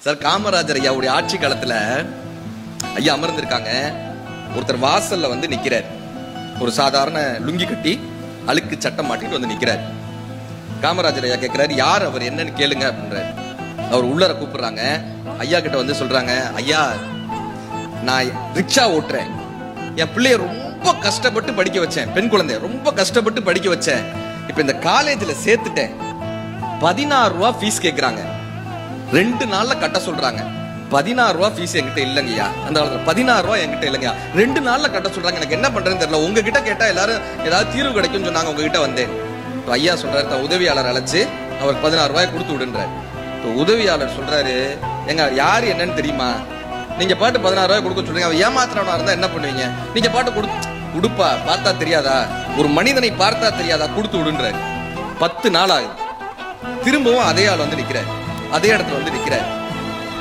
Sir Kamarajar ஐயாவுடைய ஆட்சி காலத்துல ஐயா அமர்ந்திருக்காங்க. ஒருத்தர் வாசல்ல வந்து நிக்கிறார். ஒரு சாதாரண லுங்கி கட்டி அழுக்கு சட்டம் மாட்டிட்டு வந்து நிக்கிறார். காமராஜர் ஐயா கேட்கிறாரு, யார் அவர், என்னன்னு கேளுங்க அப்படின்றாரு. அவர் உள்ளர கூப்பிடுறாங்க. ஐயா கிட்ட வந்து சொல்றாங்க, ஐயா நான் ரிக்ஷா ஓட்டுறேன், என் பிள்ளைய ரொம்ப கஷ்டப்பட்டு படிக்க வச்சேன், பெண் குழந்தைய ரொம்ப கஷ்டப்பட்டு படிக்க வச்சேன், இப்ப இந்த காலேஜ்ல சேர்த்துட்டேன், 16 ரூபா ஃபீஸ் கேட்கிறாங்க, 2 நாள்ல கட்ட சொல்றாங்க. 16 ரூபா ஃபீஸ் என்கிட்ட இல்லைங்கய்யா, அந்த காலத்துல 16 ரூபா என்கிட்ட இல்லைங்கய்யா, 2 நாள்ல கட்ட சொல்றாங்க, எனக்கு என்ன பண்றதுன்னு தெரியல, உங்ககிட்ட கேட்டா எல்லாரும் ஏதாவது தீர்வு கிடைக்கும்னு சொன்னாங்க, உங்ககிட்ட வந்தேன். ஐயா சொல்றாரு, தன் உதவியாளர் அழைச்சு அவருக்கு 16 ரூபாய் கொடுத்து விடுன்றாரு. உதவியாளர் சொல்றாரு, எங்க யாரு என்னன்னு தெரியுமா, நீங்க பாட்டு 16 ரூபாய் கொடுக்க சொல்றீங்க, அவன் ஏமாத்திரவனா இருந்தா என்ன பண்ணுவீங்க, நீங்க பாட்டு கொடுப்பா, பார்த்தா தெரியாதா, ஒரு மனிதனை பார்த்தா தெரியாதா, கொடுத்து விடுன்றாரு. 10 நாள் ஆகுது. திரும்பவும் அதே ஆள் வந்து நிக்கிறார், அதே இடத்துல வந்து நிக்கிறார்.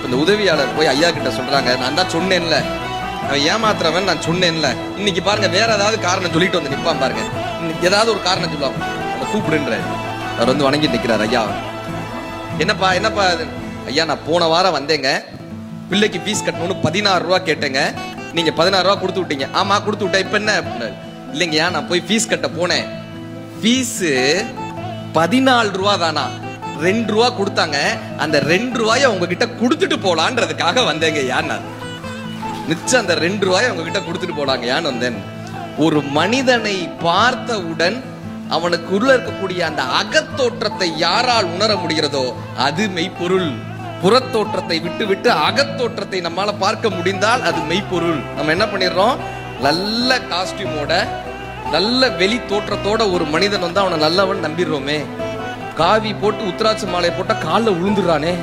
இந்த உதவியாளர் போய் ஐயா கிட்ட சொல்றாங்க, நான் தான் சொன்னேன்ல, அவன் ஏமாத்துறவன் நான் சொன்னேன்ல, இன்னைக்கு பாருங்க வேற ஏதாவது காரணம் சொல்லிட்டு வந்து நிப்பான் பாருங்க, ஏதாவது ஒரு காரணம் சொல்லுவாங்க, அதை கூப்பிடுன்றாரு. அவர் வந்து வணங்கி நிக்கிறார். ஐயா என்னப்பா என்னப்பா, ஐயா நான் போன வாரம் வந்தேங்க, பிள்ளைக்கு ஃபீஸ் கட்டணும்னு 16 ரூபா கேட்டேங்க, நீங்க 16 ரூபா கொடுத்து விட்டீங்க. ஆமா கொடுத்து விட்டேன், இப்ப என்ன அப்படின்னாரு. இல்லைங்கய்யா நான் போய் ஃபீஸ் கட்ட போனேன், ஃபீஸ் 14 ரூபா தானா, 2 ரூபா கொடுத்தாங்க, அந்த 2 ரூபாய உங்ககிட்ட கொடுத்துட்டு போலான்றதுக்காக வந்தேங்க யான்னு, மிச்சம் அந்த 2 ரூபாய உங்ககிட்ட கொடுத்துட்டு போலாங்க யான்னு வந்தேன். ஒரு மனிதனை பார்த்தவுடன் அவனுக்கு உள்ள இருக்கக்கூடிய அந்த அகத்தோற்றத்தை யாரால் உணர முடிகிறதோ அது மெய்ப்பொருள். புறத்தோற்றத்தை விட்டு விட்டு அகத்தோற்றத்தை நம்மால பார்க்க முடிந்தால் அது மெய்ப்பொருள். நம்ம என்ன பண்ணிடுறோம், நல்ல காஸ்டியூமோட நல்ல வெளி தோற்றத்தோட ஒரு மனிதன் வந்து அவனை நல்லவன் நம்பிடுறோமே, காவி போட்டு உத்தராட்சி மாலை போட்டா காலில் விழுந்துடுறானே,